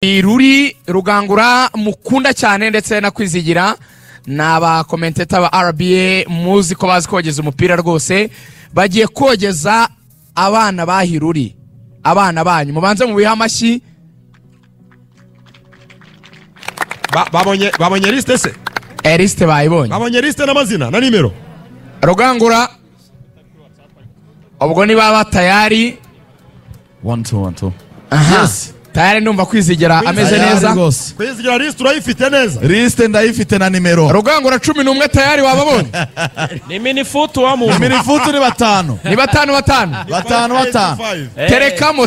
Ruri Rugangura mukunda cyane ndetse na kwizigira n'aba commentator ba RBA muzi ko bazi kogeza umupira rwose bagiye kogeza abana bahiruri abana banyu mubanze mu biha amashyi babonye liste se liste bayibonye babonye liste n'amazina na nimero Rugangura ubwo ni baba tayari 1-2 yes tayari ndumva kwizigira ameze neza kwizigira liste urayifite neza liste ndayifite na nimero Rugangura 11 tayari wababonye ni mini foot wa muntu mini foot ni batanu ni batanu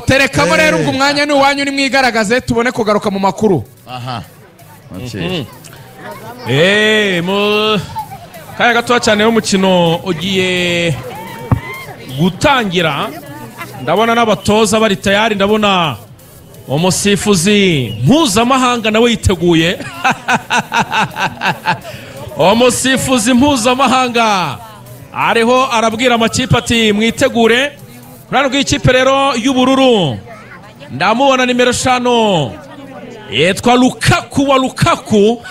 terekamo rero ubwo umwanya ni uwanyu ni mwigaragaze tubone kugaruka mu makuru aha mu kaya gato cyane y'umukino ugiye gutangira ndabona n'abatoza bari tayari ndabona umusifuzi mpuzamahanga nawe yiteguye umusifuzi mpuzamahanga ariho arabwira amakipe ati mwitegure ntabwo ikipe rero y'ubururu ndamubona nimero 5 yitwa Lukaku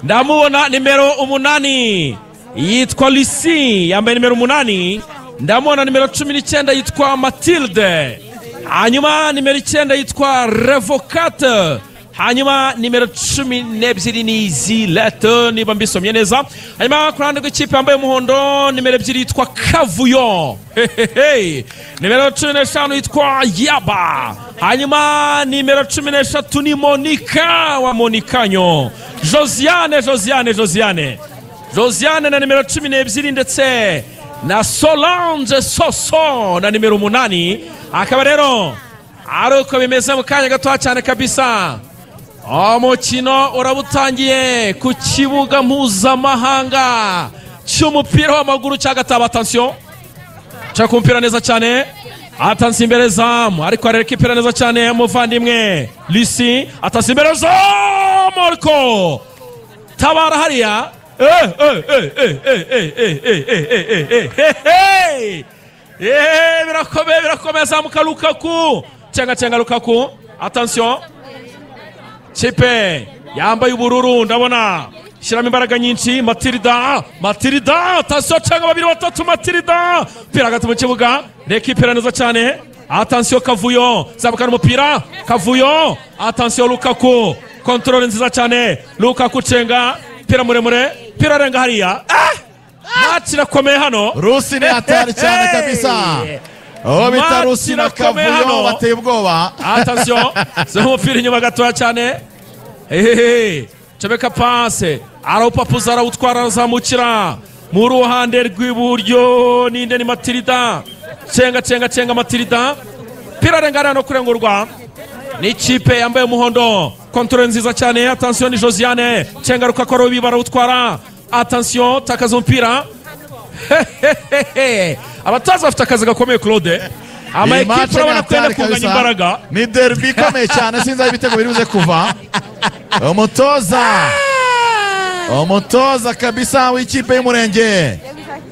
ndamubona nimero 8 yitwa Lisi yambaye nimero 8 ndamubona nimero 19 yitwa Matilde hanyuma nimero 9 yitwa Revocate hanyuma nimero 12 ni Zilete niba mbisomye neza hanyuma ku ruhande rw'ikipe yambaye umuhondo nimero 2 yitwa Kavuyo nimero 15 yitwa Yaba hanyuma nimero 13 ni Monica wa Monikanyo Josiane na nimero 12 ndetse na Solange Soso na nimero 8 akaba rero ari uko bimeze mu kanya gato cyane kabisa umukino urabutangiye ku kibuga mpuzamahanga cy'umupira w'amaguru cya Gataba. Attention cyaka umupira neza cyane atansi imbere zamu ariko areka ipira neza cyane umuvandimwe Lisi atansi imbere zamu ariko tabara hariya birakomeye zamuka Lukaku cenga Lukaku. Attention kipe yambaye ubururu ndabona shyiramo imbaraga nyinshi Matilda attention cenga 2-3 Matilda pira hagati mu kibuga reka ipira neza cyane. Attention Kavuyo zamuka n'umupira Kavuyo attention Lukaku control nziza cyane Lukaku cenga pira muremure pira renga hariya match irakomeye hano Rusi ni hatari cyane kabisa bita Rusi na Kavuyo bateye ubwoba. Attention umupira inyuma gatoya cyane cebeka passe arawupapuza arawutwara arazamukira mu ruhande rw'iburyo ninde ni Matilda cenga Matilda pira renga hano kurengurwa ni ikipe yambaye umuhondo kontrole nziza cyane. Attention ni Josiane cenga Lukaku bibara utwara. Attention takaza umupira abataza bafite akazi gakomeye Claude amakipe urabona kwenda kunganya imbaraga ni derby ikomeye cyane sinzi aho ibitego biri buze kuva umutoza kabisa w'ikipe y'umurenge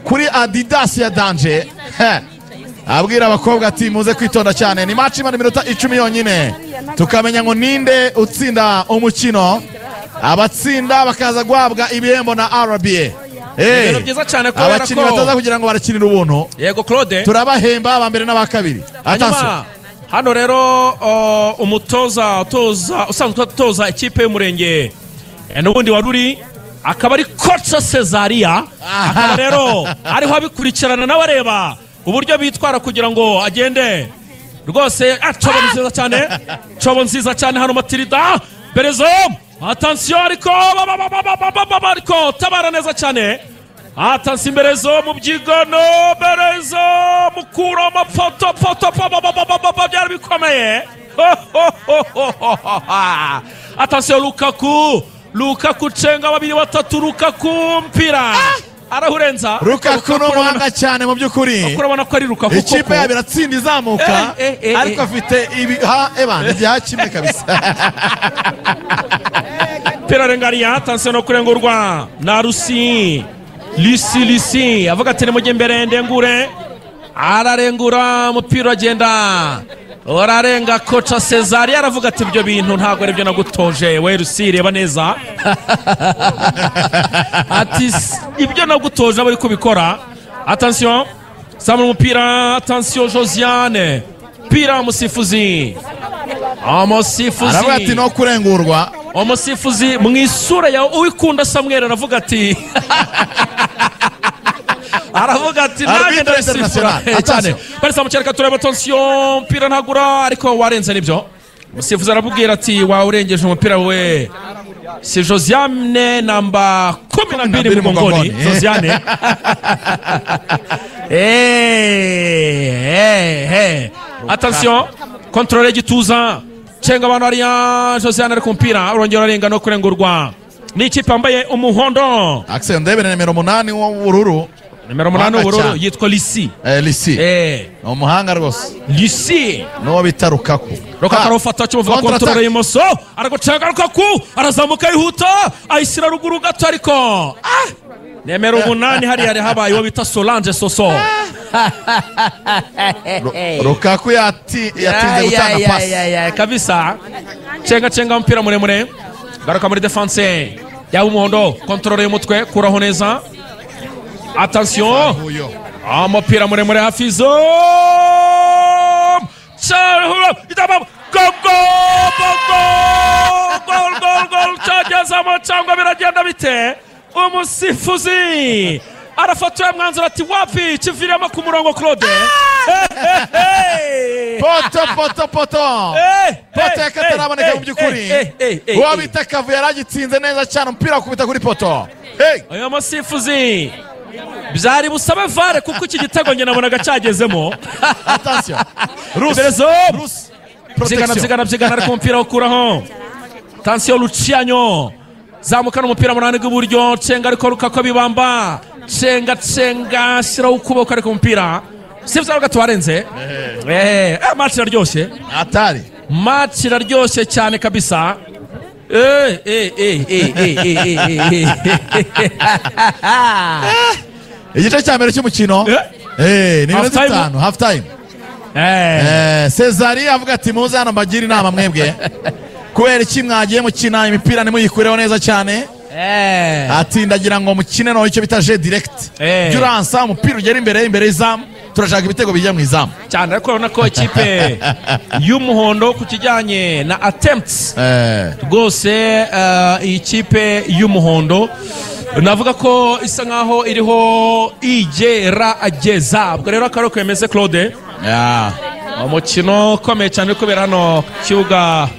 kuri Adidas ya Danger abwira abakobwa ati muze kwitonda cyane ni match imana iminota 10 yonyine tukamenya ngo ninde utsinda umukino abatsinda bakaza guhabwa ibihembo na RBA. Byiza cyane ko abakinnyi bataza kugira ngo barakinira ubuntu yego Claude turabahemba aba mbere n'aba kabiri. Attention hano rero umutoza usanzwe utoza ikipe y'umurenge n'ubundi waruri akaba ari coach Cesaria akaba rero ariho abikurikirana n'abareba uburyo bitwara kugira ngo agende rwose cobo nziza cyane hano Matilda Berezo. Attention ariko tabara neza cyane. Attention Berezo mu byigano Berezo mukura amafoto byari bikomeye. Attention Lukaku cenga 2-3 Lukaku mpira arahurenza Lukaku no muhanga cyane mu by'ukuri urabona ko ari Lukaku ikipe yabiratsinda izamuka ariko afite ibya kimwe kabisa pira rengaria. Attention no kurengurwa na Lisi avuga ati mujye mbere ndengure ararengura umupira agenda urarenga koca Cesar yaravuga ati ibyo bintu ntabwo ari byo nagutoje we Rusi reba neza ati ibyo nagutoje abari kubikora. Attention samura umupira, attention Josiane, pira umusifuzi aravuga ati no kurengurwa. umusifuzi mu isura ya uwikunda Samuel aravuga ati aravuga ati nanjye ndasifura cyane barisa mu cyereka tureba. Attention pira ntagura ariko warenze nibyo. Umusifuzi arabubwira ati wawurengeje umupira we si Josiane namba 12 mu mugoni Josiane. Attention contrôle gituza cenga abantu ariya Josiane ari ku mpira urongera arenga no kurengurwa n'ikipe yambaye umuhondo. Axel ndebere nimero 8 w'ubururu. Nimero 8 w'ubururu yitwa Lisi. Lisi umuhanga rwose. Lisi no bita Lukaku. Lukaku arafata cyo vuga contrôle y'imoso aragucenga Lukaku arazamuka yihuta ayisira ruguru gato ariko nimero 8 hari habaye wo bita Solange Soso. Lukaku yatinze gutanga pasi kabisa. Cenga mpira muremure garuka muri defense yaba umuhondo contrôle y'umutwe kuraho neza. Attention umupira muremure Hafizo gol cyagezamo cyangwa biragenda bite. Umusifuzi arafata mwanzuro ati wapi kiviramo ku murongo Claude. poto yakataraboneka mu by'ukuri. uwo bita Kavu yaragitsinze neza cyane umupira kubita kuri poto. uyu musifuzi byari busabe vare kuko iki gitego njye nabonaga cyagezemo. Attention Rus byigana ariko umupira ukuraho. Attention Luciano zamukana umupira munani rw'iburyo cenga ariko Lukaku bibamba cenga shyiraho ukuboko ariko umupira sivyo gato warenze. Match iraryoshye atari match iraryoshye cyane kabisa. igice cya mbere cy'umukino ni minota 5 half time. Cesari avuga ati muze hano mbagira inama mwebwe kubera iki mwagiye mukina imipira nimuyikureho neza cyane. Ati ndagira ngo mukine no icyo bita je direct duransa umupira ugera imbere y'izamu turashaka ibitego bijya mu izamu cyane. Ariko urabona ko ikipe y'umuhondo ku kijyanye na attempts rwose iyi kipe y'umuhondo navuga ko isa nkaho iriho igerageza. Ubwo rero akaro kwemeze Claude umukino ukomeye cyane uri kubera hano kibuga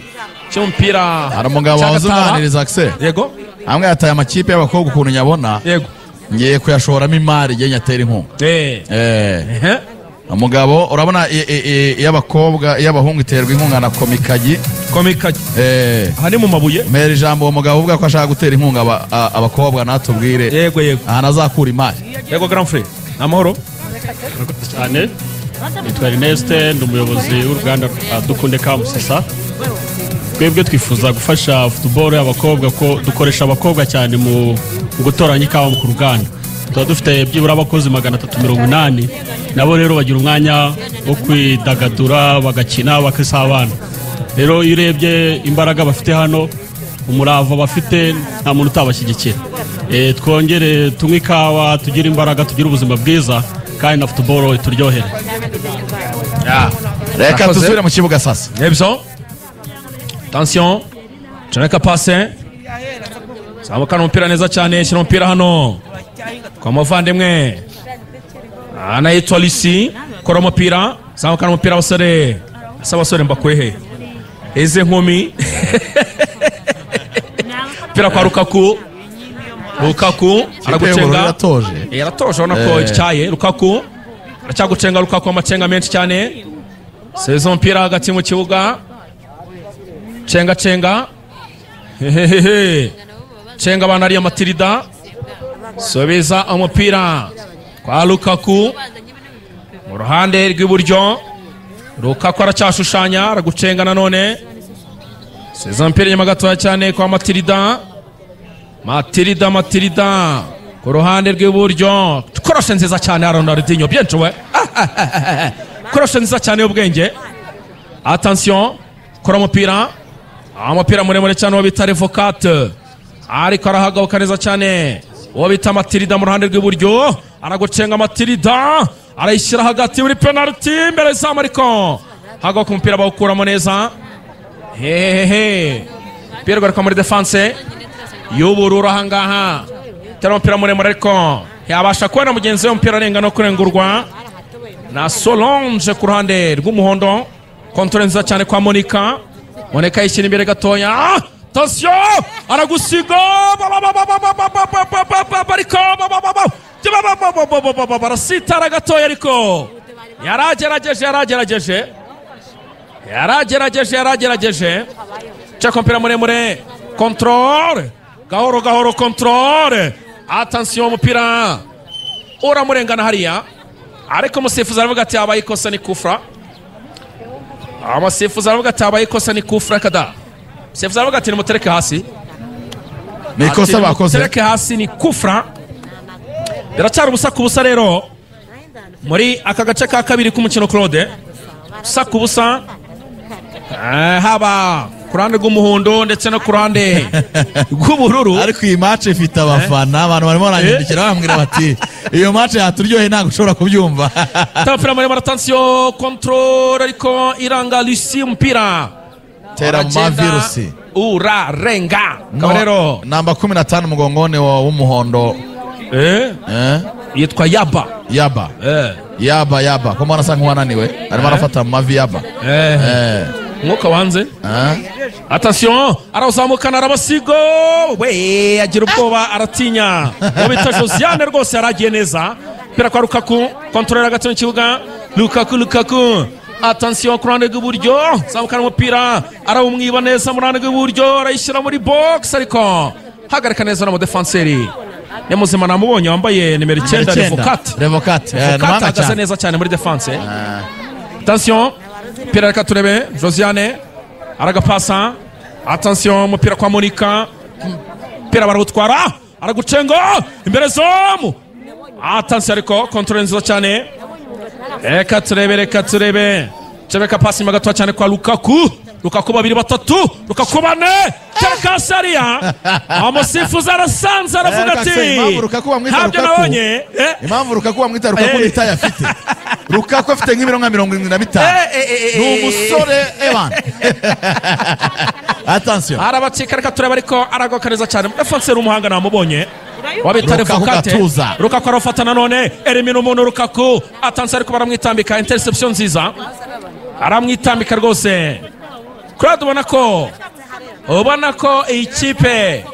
cy'umupira. hari umugabo wazuganiriza Axel yego amwe yataye amakipe y'abakobwa ukuntu nyabona yego ngiye kuyashoramo imari igihe nyatera inkunga. umugabo urabona y'abakobwa y'abahungu iterwa inkunga na komikagi. aha ni mu mabuye mbere ijambo uwo mugabo uvuga ko ashaka gutera inkunga abakobwa natubwire yego ahantu azakura imari. Yego grand frère amahoro cyane. Nitwa Ernest ndi umuyobozi w'uruganda Dukunde Kamusesa. Twebwe twifuza gufasha football y'abakobwa ko dukoresha abakobwa cyane mu gutoranya ikawa ku ruganda. Tuba dufite byibura abakozi 380 nabo rero bagira umwanya wo kwidagadura bagakina bakisabana. Rero iyo urebye imbaraga bafite hano umurava bafite nta muntu utabashyigikira. Twongere tunywe ikawa tugira imbaraga tugira ubuzima bwiza kandi na football ituryohere. Reka tuzure mu kibuga sasa. Yebso attention ceneka passe zamukana umupira neza cyane shyira umupira hano kwa muvandimwe anayitwa Lisi kora umupira zamukana umupira abasore mbakwehe eze nkumi umupira kwa Lukaku aragucenga yaratoje ubona ko icyaye Lukaku aracyagucenga Lukaku amacenga menshi cyane sezo mpira hagati mu kibuga cenga cenga abana ariya Matilda sobeza umupira kwa Lukaku mu ruhande rw'iburyo. Lukaku aracyashushanya aragucenga nanone sezo mpira nyuma gatoya cyane kwa Matilda ku ruhande rw'iburyo. Koroshe nziza cyane Ronaldinho byenjewe koroshe nziza cyane y'ubwenge attention kora umupira muremure cyane uwo bita Revocate ariko arahagabuka neza cyane uwo bita Matilda mu ruhande rw'iburyo aragucenga Matilda arayishyira hagati muri penalty imbere zamu ariko hagabuka umupira bawukuramo neza hehehe Pierre garuka muri defense y'ubururu ahangaha tera umupira muremure ariko yabasha kubona mugenzi we umupira arenga no kurengurwa na Solange ku ruhande rw'umuhondo kontrole nziza cyane kwa Monica yishyira imbere gatoya attention aragusiga barasitara gatoya ariko yaragerageje ceka umupira muremure controle gahoro controle attention umupira uramurengana hariya ariko umusifuzi aravuga ati habaye ikosa ni kufra umusifuzi aravuga ati habaye ikosa ni kufra kada umusifuzi aravuga ati nimutereke hasi ni ikosa bakoze nimutereke hasi ni kufra biracyari ubusa ku busa rero muri aka gace ka kabiri k'umukino Claude ubusa ku busa haba ku ruhande rw'umuhondo ndetse no ku ruhande rw'ubururu ariko iyi match ifite abafana abantu barimo baranyandikira bambwira bati iyo match yaturyoheye ntabwo ushobora kubyumva tapira muri attention control ariko iranga Lucy umupira tera mavirusi urarenga kabarero namba 15 mugongone w'umuhondo yitwa Yaba ko mwana sanga wananiwe arimo arafata mavi Yaba mwuka wanze attention arawuzamukana arabasigo we agira ubwoba aratinya uwo bita Josiane rwose yaragiye neza pira kwa Lukaku kontrole hagati mu kibuga Lukaku attention ku ruhande rw'iburyo zamukana umupira arawumwiba neza mu ruhande rw'iburyo arayishyira muri box ariko hagarika neza na defenseri ni muzima namubonye wambaye nimero 9 Revocate ahagaze neza cyane muri defense attention pira reka turebe Josiane aragapasa attention umupira kwa Monica pira barawutwara aragucenga imbere zomu attention ariko kontrole nziza cyane reka turebe Chebeka pasi magato cyane kwa Lukaku babiri batatu Lukaku bane cyaka saria amusifuza arasanza aravuga ati habyo nabonye impamvu Lukaku bamwita Lukaku nitaya afite Lukaku afite nk'ibiro nka 75 ni umusore Evan attention arabacika reka turebe ariko aragokaneza cyane defense umuhanga namubonye wabita Revocate Lukaku arafatana none elimina umuntu Lukaku attention ariko baramwitambika interception nziza aramwitambika rwose Claude ubona ko iyi kipe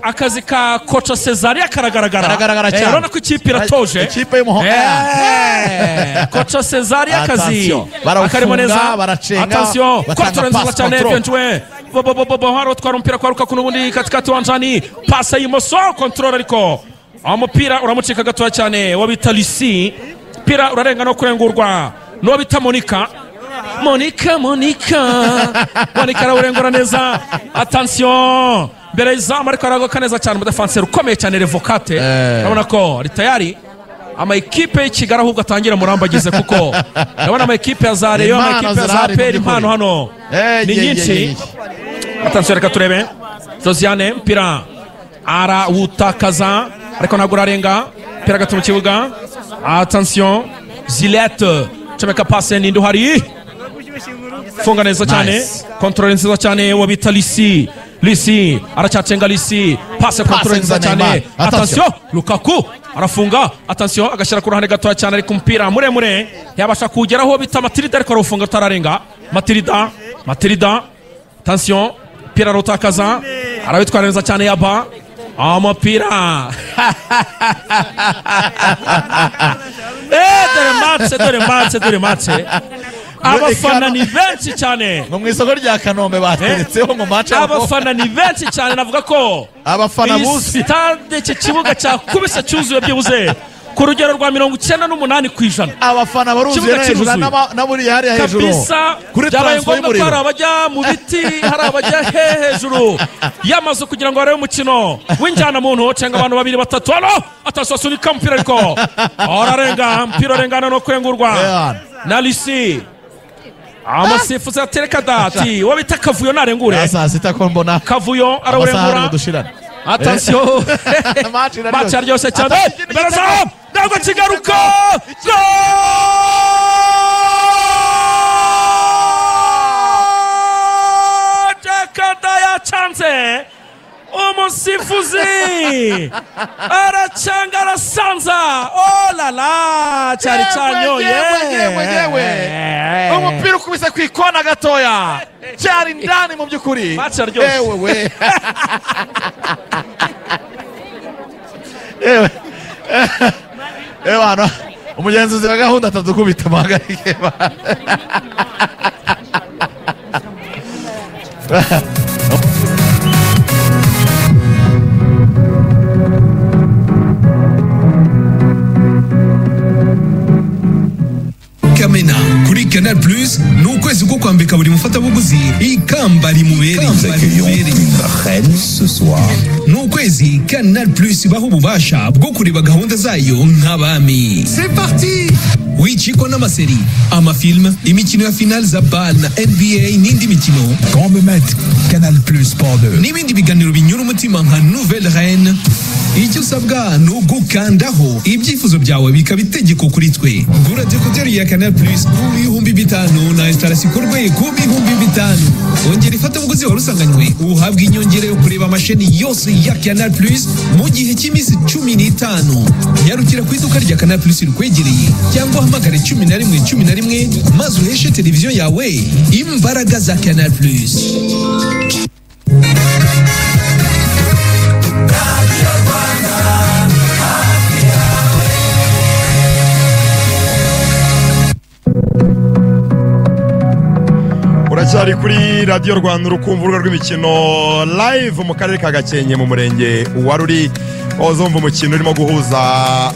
akazi ka coach Cesaria karagaragara cyane urabona ko ikipe iratoje ikipe y'umuhondo coach Cesaria akazi akarimo neza attention kontrole nziza cyane byenjwe haro twara umupira kwa Lukaku n'ubundi katikati wanjani pasa y'imoso kontrole ariko umupira uramucika gatoya cyane wabita Lucy pira urarenga no kurengurwa n'uwo bita Monica arawurengura neza attention mbere y'izamu ariko aragoka neza cyane umudefanseri ukomeye cyane Revocate urabona ko ari tayari amakipe y'Ikigali ahubwo atangira murambagize kuko urabona amakipe ya za Rayon amakipe ya za PL impano hano ni nyinshi attention reka turebe Josiane mpira arawutakaza ariko ntabwo urarenga mpira gato mu kibuga attention Zilette Chebeka pase n'indi uhari funga neza cyane kontrole nziza cyane uwo bita Lucy aracyacenga Lucy pase kontrole nziza cyane attention Lukaku arafunga attention agashyira ku ruhande gatoya cyane ariko umupira muremure yabasha kugeraho bita Matilda ariko arafunga utararenga Matilda attention pira rutakaza arabitwara neza cyane Yaba umupira dore match abafana ni benshi cyane mu isoko rya Kanombe bateretseho mu match abafana ni benshi cyane navuga ko abafana busi stade iki kibuga cya kubise cyuzuye byibuze ku rugero rwa 98%. Abafana baruzuye hejuru na buri hari hejuru kuri transfer y'umuriro hari abajya mu biti hari abajya hejuru yamaze kugira ngo barebe umukino w'injyana muntu cenga abantu babiri batatu atasasunika mpira ariko ararenga mpira arengana no kwengurwa na Lucy amasifuzi atereka dati uwo bita Kavuyo narengure saa sita ko mbona Kavuyo arawurengura attention match aryoshye cyane baraza ntabwo kigaruka Jakada yacyanze umusifuzi aracanga arasanza oh la la cyari cyanyoye umupira ukubise ku ikona gatoya cyari ndani mu by'ukuri ewe hano umugenzuzi wa gahunda atadukubita muhagarike Kamena kuri Canal Plus ni ukwezi ko kwambika buri mufatabuguzi ikamba rimubereye. Ni ukwezi Canal Plus baho ububasha bwo kureba gahunda zayo nk'abami. C'est parti! Wiciko n'amaseri, amafilm, imikino ya final za BAL na NBA n'indi mikino. Combat Canal Plus Sport 2 n'ibindi biganiro binyura umutima nka Nouvelle Reine. Icyo usabwa ni ugukandaho ibyifuzo byawe bikaba itegeko kuri twe. Gura decoder ya Canal Plus ku bihumbi 5 na installation ikorwe ku bihumbi 5. Ongera ifatabuguzi wari usanganywe uhabwa inyongera yo kureba amasheni yose ya Canal Plus mu gihe cy'iminsi 15. Nyarukira ku iduka rya Canal Plus rikwegereye cyangwa hamagare 11 maze uheshe televiziyo yawe imbaraga za Canal Plus. uracyari kuri Radio Rwanda urukumva urubuga rw'imikino live mu karere ka Gakenke mu murenge wa Ruri ozumva umukino urimo guhuza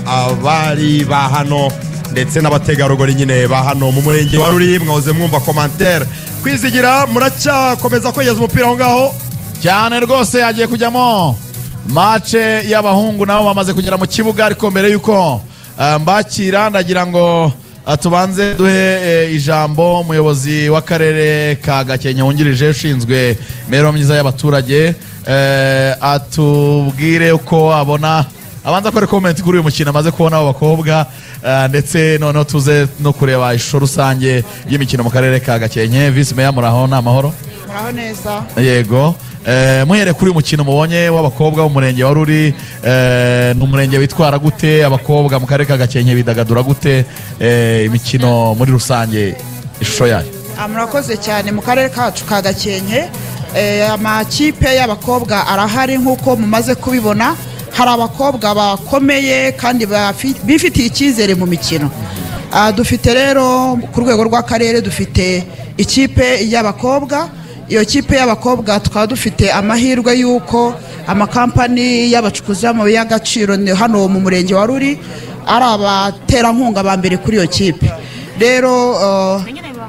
abari ba hano ndetse n'abategarugori nyine ba hano mu murenge wa Ruri. Mwahoze mwumva commentaire kwizigira muracyakomeza kwegeza umupira aho ngaho cyane rwose yagiye kujyamo match y'abahungu nabo bamaze kugera mu kibuga ariko mbere yuko mbakira ndagira ngo tubanze duhe ijambo umuyobozi w'akarere ka Gakenke wungirije ushinzwe imibereho myiza y'abaturage atubwire uko abona abanza kore comment kuri uyu mukino amaze kubona abo bakobwa ndetse noneho tuze no kureba ishusho rusange y'imikino mu karere ka Gakenke. Vice Mayor muraho n'amahoro? Muraho neza. Yego. Muhere kuri umukino mubonye w'abakobwa w'umurenge wa Ruri n'umurenge witwara gute abakobwa mu karere ka Gakenke bidagadura gute imikino muri rusange ishusho yayo? Murakoze cyane mu karere kacu ka Gakenke amakipe y'abakobwa arahari nkuko mumaze kubibona. Hari abakobwa bakomeye kandi bifitiye icyizere mu mikino. Dufite rero ku rwego rw'akarere dufite ikipe y'abakobwa. Iyo kipe y'abakobwa tukaba dufite amahirwe y'uko amakampani y'abacukuzi y'amabuye y'agaciro hano mu murenge wa Ruri ari abaterankunga ba mbere kuri iyo kipe. Rero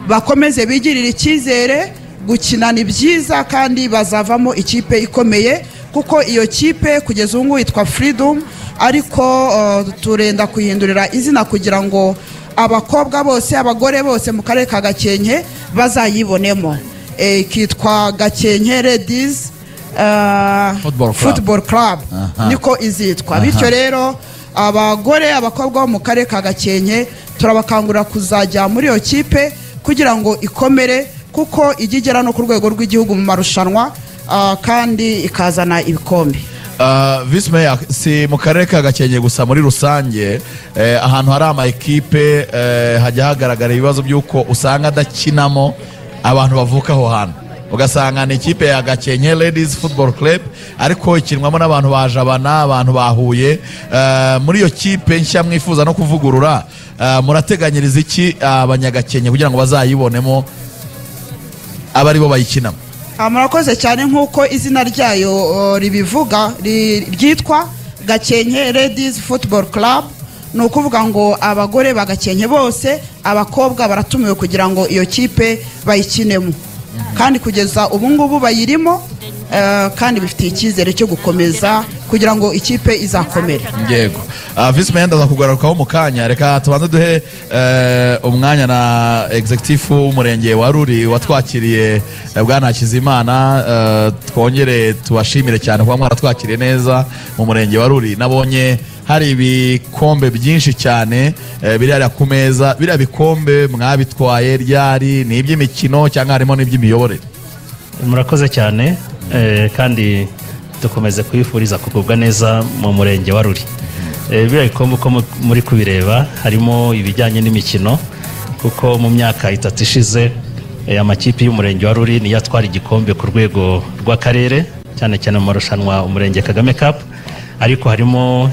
bakomeze bigirira icyizere, gukina ni byiza kandi bazavamo ikipe ikomeye kuko iyo kipe kugeza ubu ngubu yitwa Freedom ariko turenda kuyihindurira izina kugira ngo abakobwa bose abagore bose mu karere ka Gakenke bazayibonemo. Kitwa Gakenke Ladies Football Club niko izitwa. Bityo rero abagore abakobwa bo mu karere ka Gakenke turabakangurira kuzajya muri iyo kipe kugira ngo ikomere kuko igigera no ku rwego rw'igihugu mu marushanwa kandi ikazana ibikombe. Vice Mayor si mu karere ka Gakenke gusa muri rusange ahantu hari ama equipe hajya hagaragara ibibazo by'uko usanga adakinamo abantu bavuka aho hantu ugasanga ni ikipe ya Gakenke Ladies Football Club ariko ikinwamo n'abantu bajabana abantu bahuye muri iyo kipe nshya mwifuza no kuvugurura murateganyiriza iki abanyagakenke kugira ngo bazayibonemo abari bo bayikinamo? Murakoze cyane nkuko izina ryayo ribivuga ryitwa Gakenke Ladies Football Club. Ni ukuvuga ngo abagore ba Gakenke bose abakobwa baratumiwe kugira ngo iyo kipe bayikinemo kandi kugeza ubu ngubu bayirimo kandi bifitiye icyizere cyo gukomeza kugira ngo ikipe izakomere. Yego. Vice Mayor ndaza kugarukaho mu kanya, reka tubanze duhe umwanya na executive w'umurenge wa Ruri watwakiriye bwana Hakizimana, twongere tubashimire cyane kuba mwaratwakiriye neza mu murenge wa Ruri. Nabonye hari ibikombe byinshi cyane biri hariya ku meza. Biriya bikombe mwabitwaye ryari? Ni iby'imikino cyangwa harimo n'iby'imiyoborere? Murakoze cyane, kandi dukomeze kwifuriza kugubwa neza mu murenge wa Ruri. Biriya bikombe uko muri kubireba harimo ibijyanye n'imikino, kuko mu myaka 3 ishize amakipe y'umurenge wa Ruri niyo atwara igikombe ku rwego rw'akarere, cyane cyane mu marushanwa umurenge Kagame Cup. Ariko harimo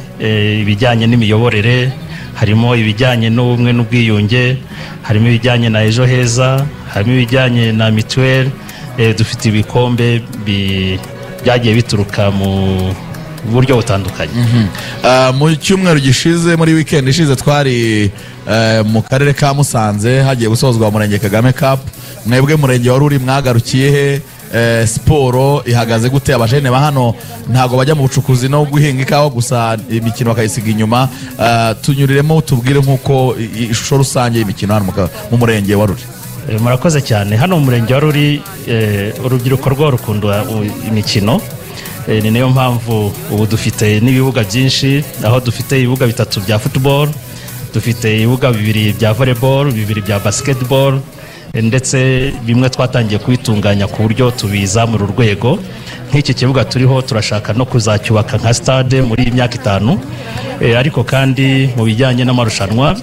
ibijyanye n'imiyoborere, harimo ibijyanye n'ubumwe n'ubwiyunge, harimo ibijyanye na ejo heza, harimo ibijyanye na mituweli. Dufite ibikombe byagiye bituruka mu buryo butandukanye. Mu cyumweru gishize, muri weekend ishize, twari mu karere ka Musanze hagiye gusozwa umurenge Kagame Cup. Mwebwe murenge wa Ruri mwagarukiye he? Siporo ihagaze gute? Abajene ba hano ntago bajya mu bucukuzi no guhinga ikawa gusa, imikino bakayisiga inyuma. Tunyuriremo tubwire nkuko ishusho rusange y'imikino hano mu murenge wa Ruri. Murakoze cyane. Hano mu murenge wa Ruri urubyiruko rwo rukunda imikino, ni nayo mpamvu ubu dufite n'ibibuga byinshi, aho dufite ibibuga 3 bya football, dufite ibibuga 2 bya volleyball, 2 bya basketball, ndetse bimwe twatangiye kubitunganya ku buryo tubizamura urwego. Nk'iki kibuga turiho turashaka no kuzacyubaka nka stade muri imyaka 5. Ariko kandi mu bijyanye n'amarushanwa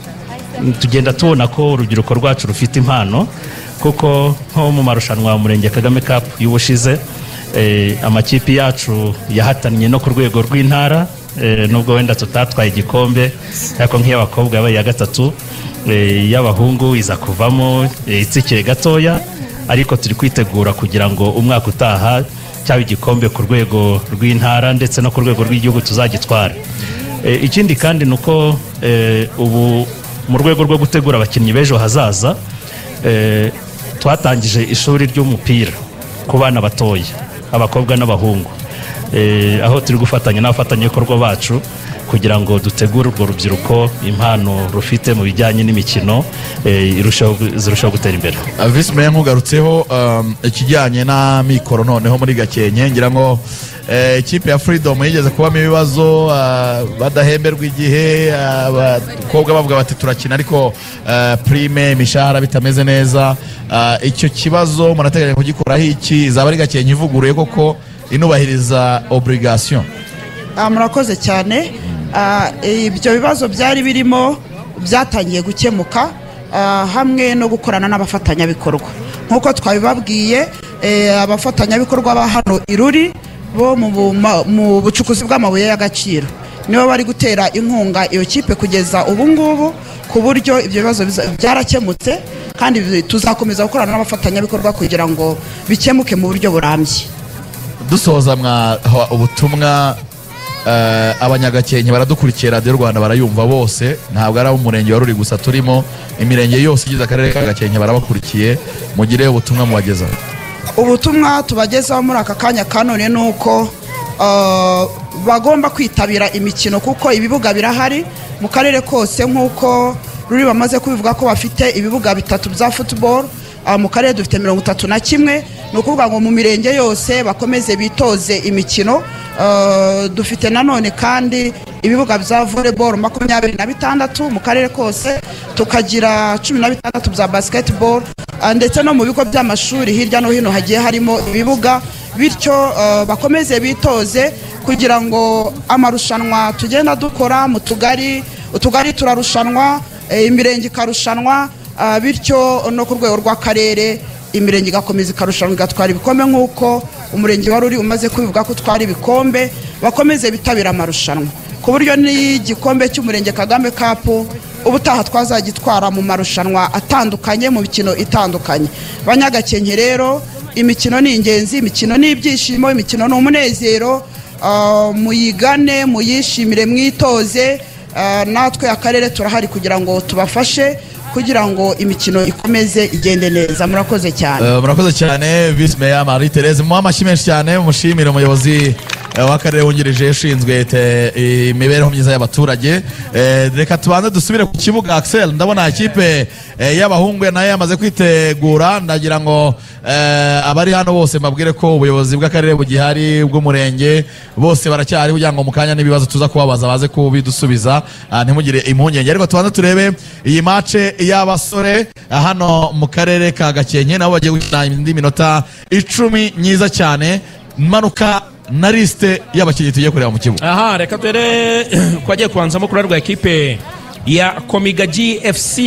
tugenda tubona ko urubyiruko rwacu rufite impano, kuko nko mu marushanwa umurenge Kagame Cup y'ubushize amakipe yacu yahatanye no ku rwego rw'intara, nubwo wenda tutatwaye igikombe, ariko nk'iy'abakobwa yabaye ya 3, y'abahungu iza kuvamo itsikire gatoya. Ariko turi kwitegura kugira ngo umwaka utaha cyaba igikombe ku rwego rw'intara ndetse no ku rwego rw'igihugu tuzagitwara. Ikindi kandi nuko ubu mu rwego rwo gutegura abakinnyi b'ejo hazaza, twatangije ishuri ry'umupira ku bana batoya, abakobwa n'abahungu, aho turi gufatanya n'abafatanyabikorwa bacu kugira ngo dutegure urwo rubyiruko impano rufite mu bijyanye n'imikino zirushaho gutera imbere. Vice Mayor nkugarutseho ikijyanye na mikoro noneho muri Gakenke, ngira ngo ikipe ya Freedom yigeze kubamo ibibazo, badahemberwa igihe, abakobwa bavuga bati turakina ariko prime imishahara bitameze neza. Icyo kibazo murateganya kugikoraho iki? Izaba ari Gakenke ivuguruye koko inubahiriza obligation? Murakoze cyane. Ibyo bibazo byari birimo byatangiye gukemuka hamwe no gukorana n'abafatanyabikorwa. Nkuko twabibabwiye, abafatanyabikorwa ba hano Iruri bo mu bucukuzi bw'amabuye y'agaciro nibo bari gutera inkunga iyo kipe kugeza ubu ngubu, ku buryo ibyo bibazo byarakemutse, kandi tuzakomeza gukorana n'abafatanyabikorwa kugira ngo bikemuke mu buryo burambye. Dusoza ubutumwa, abanyagakenke baradukurikira, Radio Rwanda barayumva bose, ntabwo ari umurenge wa Ruri gusa turimo, imirenge yose igize akarere ka Gakenke barabakurikiye. Mugire ubutumwa mubagezaho. Ubutumwa tubagezaho muri aka kanya kanone nuko bagomba kwitabira imikino, kuko ibibuga birahari mu karere kose. Nkuko Ruri bamaze kubivuga ko bafite ibibuga 3 bya football, mu karere dufite 31. Ni ukuvuga ngo mu mirenge yose bakomeze bitoze imikino. Dufite nanone kandi ibibuga bya volleyball 26 mu karere kose, tukagira 16 bya basketball, ndetse no mu bigo by'amashuri hirya no hino hagiye harimo ibibuga. Bityo bakomeze bitoze kugira ngo amarushanwa tugenda dukora mu utugari turarushanwa, imirenge ikarushanwa, bityo no ku rwego rw'akarere imirenge igakomeza ikarushanwa igatwara ibikombe. Nk'uko umurenge wa Ruri umaze kubivuga ko utwara ibikombe, bakomeze bitabira amarushanwa, ku buryo n'igikombe cy'umurenge Kagame Cup ubutaha twazagitwara mu marushanwa atandukanye, mu mikino itandukanye. Banyagakenke rero, imikino ni ingenzi, imikino ni ibyishimo, imikino ni umunezero. Muyigane, muyishimire, mwitoze. Natwe akarere turahari kugira ngo tubafashe kugira ngo imikino ikomeze igende neza. Murakoze cyane. Murakoze cyane Vice Mayor Marie Therese. Mu amashyi menshi cyane, umushimire umuyobozi w'akarere wungirije ushinzwe imibereho myiza y'abaturage. Reka tubanze dusubire ku kibuga. Axel, ndabona ikipe y'abahungu nayo yamaze kwitegura. Ndagira ngo abari hano bose mbabwire ko ubuyobozi bw'akarere bugihari bw'umurenge bose baracyari kugira ngo mu kanya n'ibibazo tuza kubabaza baze kubidusubiza, ntimugire impungenge. Ariko tubanze turebe iyi mace y'abasore hano mu karere ka Gakenke, nabo bagiye gukina indi minota 10 myiza cyane. Manuka na liste y'abakinnyi tugiye kureba mu kibuga. Aha, reka tere kwagiye kubanzamo kuri rwa ekipe ya Komigaji FC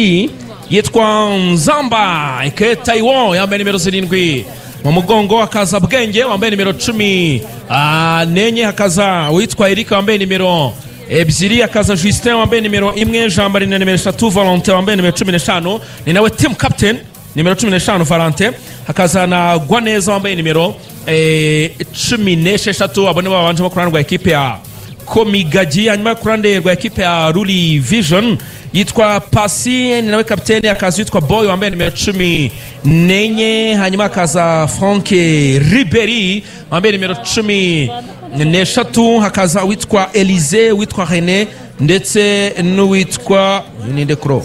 yitwa Nzamba Ike Taiwo yambaye nimero 7, mu mugongo hakaza Bwenge wambaye nimero 10 nenye, hakaza witwa Eric wambaye nimero 2, hakaza Justin wambaye nimero 1, Jean Marie nimero 3, Valentin wambaye nimero 15 ni nawe team captain nimero 15 Valentin, hakaza na Gwaneza wambaye nimero 16. Abone babanje mu kurandwa ekipe ya Komigaji, hanyuma kurande rwa ekipe ya Ruli Vision yitwa Pasi ni nawe kapiteni, hakaza yitwa Boy wambaye nimero 14, hanyuma hakaza Frank Ribery wambaye nimero 13, hakaza witwa Elize, witwa René ndetse n'uwitwa Ninde Kro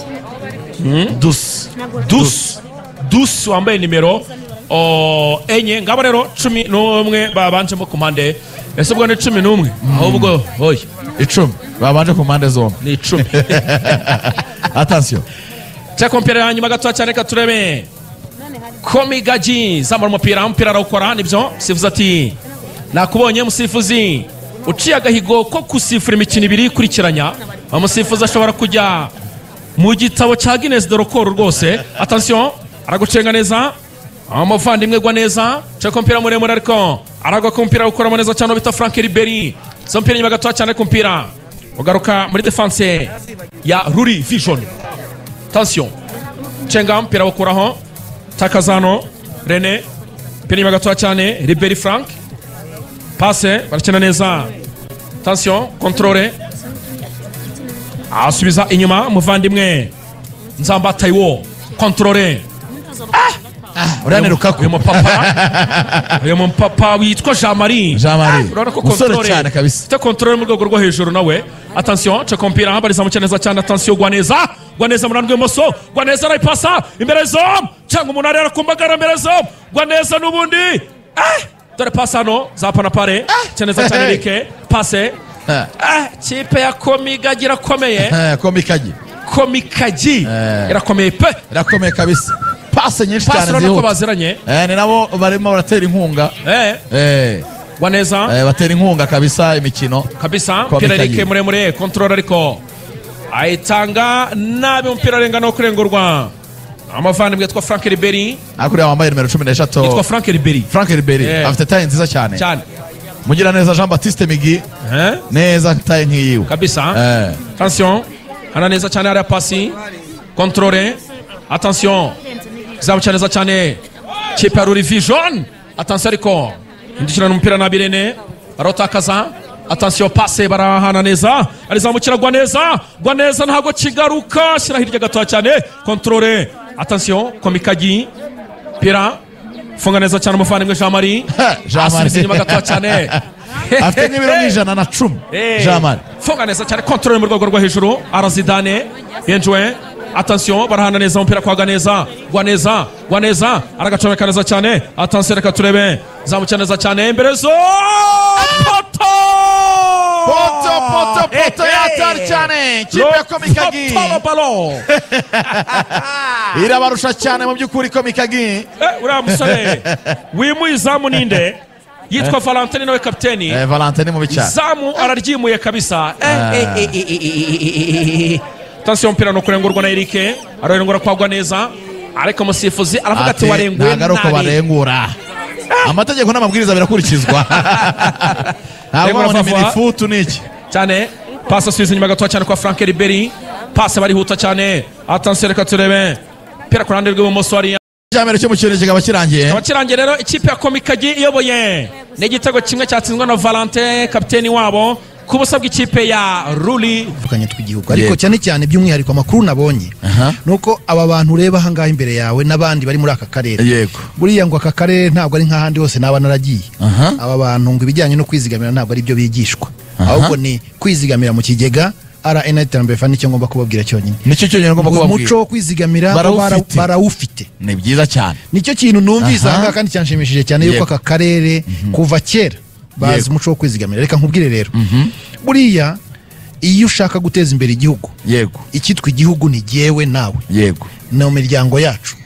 Dus wambaye nimero enye. Ngabo rero 11 babanje mu kumande. Ese bwo ni 11 ahubwo hoye 10 babanje ku mpande zombi ni 10. Attention, cha kompera hanyuma gato cyane ka turebe Komigaji zamara umupira arawukora nibyo sifuza ati nakubonye musifuzi uciye agahigo ko kusifura imikino 2 kurikiranya. Umusifuzi ashobora kujya mu gitabo cya Guinness de Record rwose. Attention, aragucenga neza amuvandimwe Gwaneza, cha kompira muremure ariko aragwa kompira ukora neza cyane bita Frank Ribery. Zompira nyuma gato cyane kompira ugaruka muri defense ya Ruri Vision. Attention, cenga mpira ukuraho Takazano René, pira nyuma gato cyane Ribery Frank, passe barakina neza. Attention, contrôle asubiza inyuma muvandimwe Nzamba Taiwo, contrôle urane Lukaku uyu mupapa witwa Jean Marie musore cyane kabisa, te contrôle mu rwego rwo hejuru nawe. Attention, cha kompira bariza mukeneza cyane. Attention, Gwaneza murandwe moso, Gwaneza arayipasa imbere zom cyangwa umunari arakumbagara imbere zom. Gwaneza nubundi dore pasano zapana pare cyane cyane Rike passe kipe ya Komigaji irakomeye. Komigaji irakomeye pe, irakomeye kabisa. Passe nyinshi cyane zihuta baziranye, ni nabo barimo baratera inkunga. Gwaneza batera inkunga kabisa imikino kabisa. Mpira Rike muremure control ariko ayitanga nabi, umupira arenga no kurengurwa. Amavandimwe yitwa Frank Ribery, akuriya wambaye nimero 16 yitwa Frank Ribery afite tayi nziza cyane. Mugira neza Jean Baptiste Migi neza tayi nkiyiwe kabisa. Attention, hana neza cyane ari pasi contrôle. Attention, zabuca neza cyane kipe ya Ruri Vision. Attention ariko indikira n'umupira na Birene arotakaza. Attention, passe barahana neza arizamukira Gwaneza ntago kigaruka, shira hirya gato cyane contrôle. Attention, Komigaji pira funga neza cyane umuvandimwe Jean Marie inyuma gato cyane afite n'ibiro 110. Jean Marie funga neza cyane contrôle mu rwego rwo hejuru. Arazidane yenjwe. Attention, barahana neza umupira kwa Gwaneza aragacomeka neza cyane. Attention, reka turebe zamuca neza cyane imbere zo poto yatari cyane kipe ya Komigaji irabarusha cyane mu by'ukuri Komigaji. Uriya musore wimuizamu ninde yitwa Valentin nawe kapiteni. Valentin mu bicara zamu araryimuye kabisa. Attention, mpira no kurengurwa na Eric, ararengura kwa Gwaneza ariko musifuzi aravuga ati warenguye nabi. Nagaruko barengura, amategeko n'amabwiriza birakurikizwa. Ntabwo ni minifutu niki cyane. Passe asubiza inyuma gato cyane kwa Frank Ribery, passe barihuta cyane. Attention, reka turebe mpira ku ruhande rw'ibumoso ari cyamere cyo mu kirere kigaba kirangiye rero ikipe ya Komigaji iyoboye n'igitego kimwe cyatsinzwe na Valentin kapiteni wabo. ku busa bw'ikipe ya Ruli tukanye tw'igihugu ariko cyane cyane by'umwihariko amakuru nabonye nuko aba bantu ureba aha ngaha imbere yawe n'abandi bari muri aka karere yego buriya ngo aka karere ntabwo ari nk'ahandi hose n'aba naragiye aba bantu ngo ibijyanye no kwizigamira ntabwo ari byo bigishwa ahubwo ni kwizigamira mu kigega RNA Iterambere Fund nicyo ngomba kubabwira cyonyine nicyo cyonyine ngomba kubabwira umuco wo kwizigamira barawufite ni byiza cyane nicyo kintu numvise aha kandi cyanshimishije cyane yuko aka karere kuva kera bazi umuco wo kwizigamira reka nkubwire rero buriya iyo ushaka guteza imbere igihugu yego ikitwa igihugu ni jyewe nawe yego no miryango yacu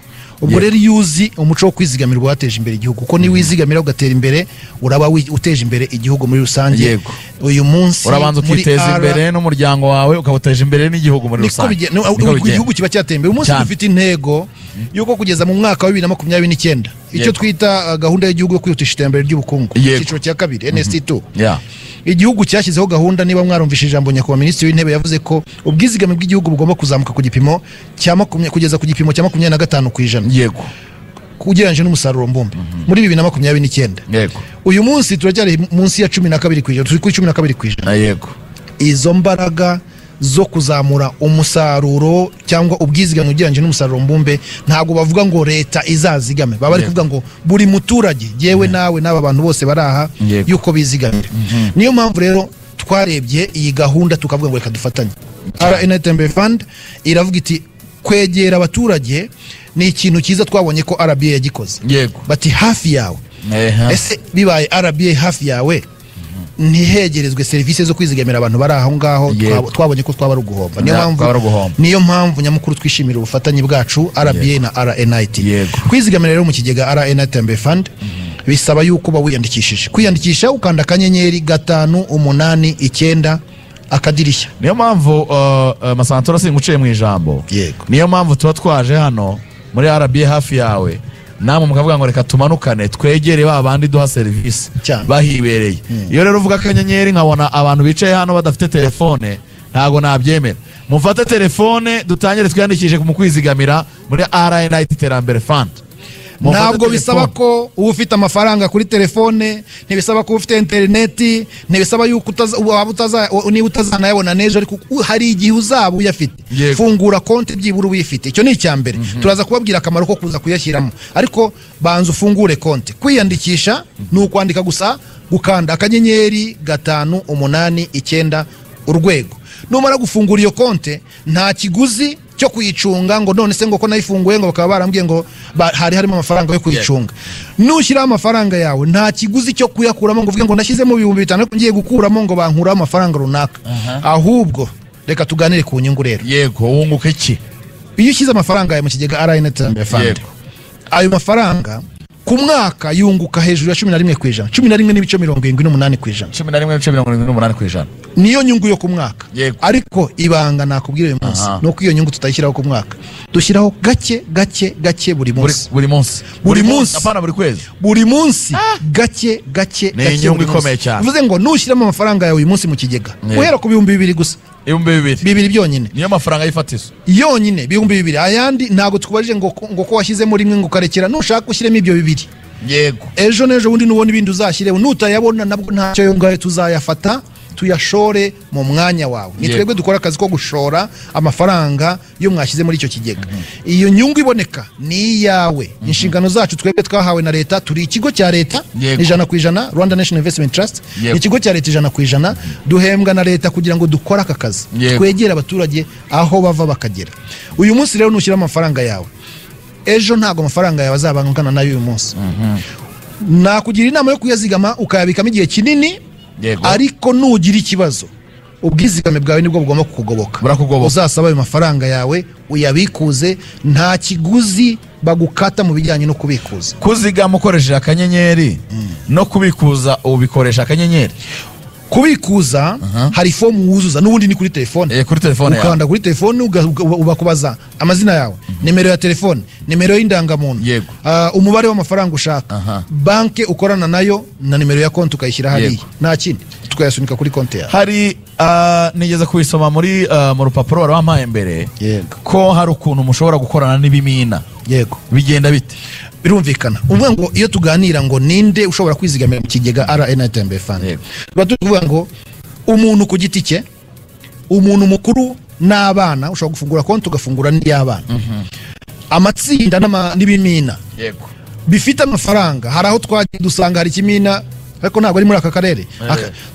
ubwo rero iyo uzi umuco wo kwizigamira wateje imbere igihugu kuko ni wizigamira ugatera imbere uraba uteje imbere igihugu muri rusange uyu munsi urabanza ukiteza imbere n'umuryango wawe ukabuteje imbere n'igihugu muri rusange igihugu kiba cyateye imbere umunsi dufite intego yuko kugeza mu mwaka wa 2029 icyo twita gahunda y'igihugu yo kwihutisha iterambere ry'ubukungu cyiciro cya kabiri NST2 igihugu cyashyizeho gahunda niba mwarumvishije ijambo nyakubahwa minisitiri w'intebe yavuze ko ubwizigame bw'igihugu bugomba kuzamuka ku gipimo cya kugeza ku gipimo cya 25% yego kugereranyije n'umusaruro mbumbe muri 2029 yego uyu munsi turacyari munsi ya 12%, turi kuri 12%. Yego Izo mbaraga zo kuzamura umusaruro cyangwa ubwizigame ugereranyije n'umusaruro mbumbe ntabwo bavuga ngo leta izazigame, baba bari kuvuga ngo buri muturage yewe nawe n'aba bantu bose baraha yuko bizigamira. Niyo mpamvu rero twarebye iyi gahunda tukavuga ngo reka dufatanye. RNA Iterambere Fund iravuga iti kwegera abaturage ni ikintu cyiza twabonye ko RBA yagikoze. Yego. Bati hafi yawe. Ese bibaye RBA hafi yawe ntihegerezwe serivisi zo kwizigamira abantu bari aho ngaho, twabonye ko twaba ruguhomba. Niyo mpamvu nyamukuru twishimira ubufatanye bwacu RBA na RNIT. Kwizigamira rero mu kigega RNA Iterambere Fund bisaba yuko bawiyandikishije. Kwiyandikisha ukanda akanyenyeri 589 akadirishya. Niyo mpamvu Masantora singuciye mu ijambo. Niyo mpamvu tuba twaje hano muri RBA hafi yawe, namwe mukavuga ngo reka tumanukane twegere ba bandi duha service bahibereye. Iyo rero uvuga akanyenyeri nkabona abantu bicaye hano badafite telefone, ntago nabyemera. Mufate telefone dutangire twiyandikishe mu kwizigamira muri RNA Iterambere Fund. Ntabwo bisaba ko ufite amafaranga kuri telefone, ntibisaba ko ufite interineti, ntibisaba yuko niba utazanayabona nejo, ariko hari igihe uzaba uyafite. Fungura konti byibura uyifite. Icyo ni icyambere. Turaza kubabwira akamaro ko kuza kuyashyiramo, ariko banza ufungure konti. Kwiyandikisha ni ukwandika gusa, gukanda akanyenyeri 589 urwego. Numara gufungura iyo konti nta kiguzi cyo kuyicunga ngo none se ngo ko nayifunguye ngo bakaba barambwiye ngo hari harimo amafaranga yo kuyicunga. Nushyira amafaranga yawe nta kiguzi cyo kuyakuramo ngo uvuge ngo nashyizemo 5,000 ngiye gukuramo ngo bankura amafaranga runaka. Ahubwo reka tuganire ku nyungu rero. Yego, wunguka iki? Iyo ushyize amafaranga yawe mu kigega RNA Iterambere Fund, ayo mafaranga ku mwaka yunguka hejuru ya 11%, 11.78%. 11.78%. Niyo nyungu yo ku mwaka. Ariko ibanga nakubwira uyu munsi nuko iyo nyungu tutayishyiraho ku mwaka, dushyiraho gake buri munsi. Buri munsi apana buri kwezi. Buri munsi gake. Ni nyungu ikomeye cyane. Bivuze ngo nushyiramo amafaranga yawe uyu munsi mu kigega uhera ku 2,000 gusa. 2,000 byonyine. Niyo mafaranga y'ifatizo. Yonyine 2,000. Ayandi ntago tukubajije ngo ko washyizemo rimwe ngo karekera, nushaka ushyiremo ibyo 2,000. Yego. Ejo nejo wundi nubona ibindi uzashyireho, nutayabona nabwo ntacyo yongaye tuzayafata tuyashore mu mwanya wawe. Ni twebwe dukora akazi ko gushora amafaranga yo mwashyize muri icyo kigega. Iyo nyungu iboneka ni yawe. Inshingano zacu twebwe twahawe na leta, turi ikigo cya leta 100%, Rwanda National Investment Trust, ikigo cya leta 100%, duhembwa na leta kugira ngo dukore aka kazi, twegera abaturage aho bava bakagera. Uyu munsi rero nushyira amafaranga yawe, ejo ntago amafaranga yawe azabangana nayo uyu munsi. Nakugira inama yo kuyazigama ukayabikamo igihe kinini. Ariko nugira ikibazo, ubwizigame bwawe nibwo bugomba kukugoboka. Uzasaba ayo mafaranga yawe uyabikuze, nta kiguzi bagukata mu bijyanye no kubikuza. Kuzigama ukoresheje akanyenyeri no kubikuza ubikoresha akanyenyeri. Kubikuza hari fomu wuzuza n'ubundi ni kuri telefone. Ukanda kuri telefone ubakubaza amazina yawe, nimero ya telefone, nimero y'indangamuntu, umubare w'amafaranga ushaka, banke ukorana nayo na nimero ya konti ukayishyira hariya. Nta kindi, tukayasunika kuri konti yawe. Hari nigeze kubisoma muri mu rupapuro warampaye mbere ko hari ukuntu mushobora gukorana n'ibimina. Bigenda bite? Birumvikana. Uvuga ngo iyo tuganira ngo ninde ushobora kwizigamira mu kigega RNA Iterambere Fund, batuvuga ngo umuntu ku giti cye, umuntu mukuru n'abana, ushobora gufungura konti ugafungura n'iy'abana, amatsinda n'ibimina yego bifite amafaranga. Hari aho twagiye dusanga hari ikimina ariko ntabwo ari muri aka karere.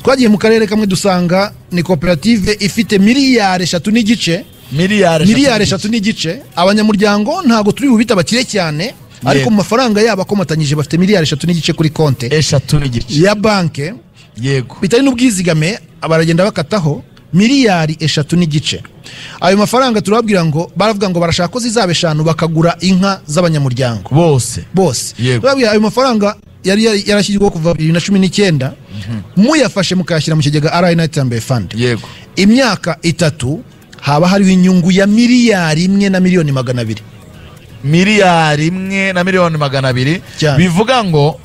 Twagiye mu karere kamwe dusanga ni koperative ifite miliyari 3 n'igice. Miliyari 3 n'igice. Abanyamuryango ntabwo turi bubita bakire cyane, ariko mu mafaranga yabo akomatanyije bafite miliyari 3 n'igice kuri konte 3 n'igice ya banke. Yego bitari n'ubwizigame, abaragenda bakataho miliyari 3 n'igice. Ayo mafaranga turababwira ngo baravuga ngo barashaka ko zizabe 5 bakagura inka z'abanyamuryango bose. Turababwira ayo mafaranga yari yarashyizweho kuva 2019, muyafashe mukayashyira mu kigega RNA Iterambere Fund. Yego imyaka 3 haba hariho inyungu ya miliyari 1 na miliyoni 200. miliyari 1 na miliyoni 200. Bivuga ngo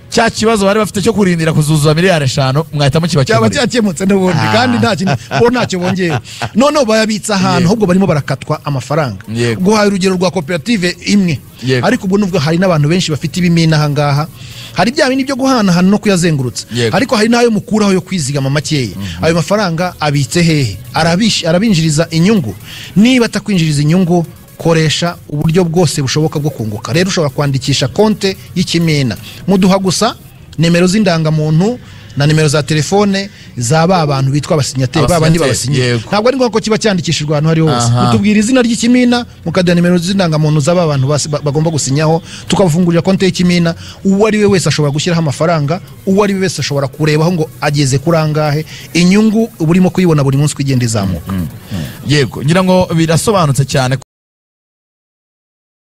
cya kibazo bari bafite cyo kurindira kuzuza miliyari 5 mwahita mukibakemura. Cyakemutse n'ubundi kandi ntacyo bongeye. Noneho bayabitsa ahantu ahubwo barimo barakatwa amafaranga. Guhaye urugero rwa koperative imwe, ariko ubwo nuvuga hari n'abantu benshi bafite ibimina aha ngaha. Hari bya bindi byo guhanahana no kuyazengurutsa, ariko hari nayo mukuraho yo kwizigama makeya. Ayo mafaranga abitse hehe? Arabinjiriza inyungu. Niba atakwinjiriza inyungu, koresha uburyo bwose bushoboka bwo kunguka. Rero ushobora kwandikisha konte y'ikimina, muduha gusa nimero z'indangamuntu na nimero za telefone za abantu bitwa abasinyateri, babandi babasinye. Ntabwo ari ngombwa ko kiba cyandikishijwe ahantu hari hose. Mutubwira izina ry'ikimina, mukaduha nimero z'indangamuntu z'aba bantu bagomba gusinyaho, tukabafungurira konte y'ikimina. Uwo ari we wese ashobora gushyiraho amafaranga, uwo ari we wese ashobora kurebaho ngo ageze kuri angahe. Inyungu burimo kuyibona buri munsi kugenda izamuka. Yego ngira ngo birasobanutse cyane.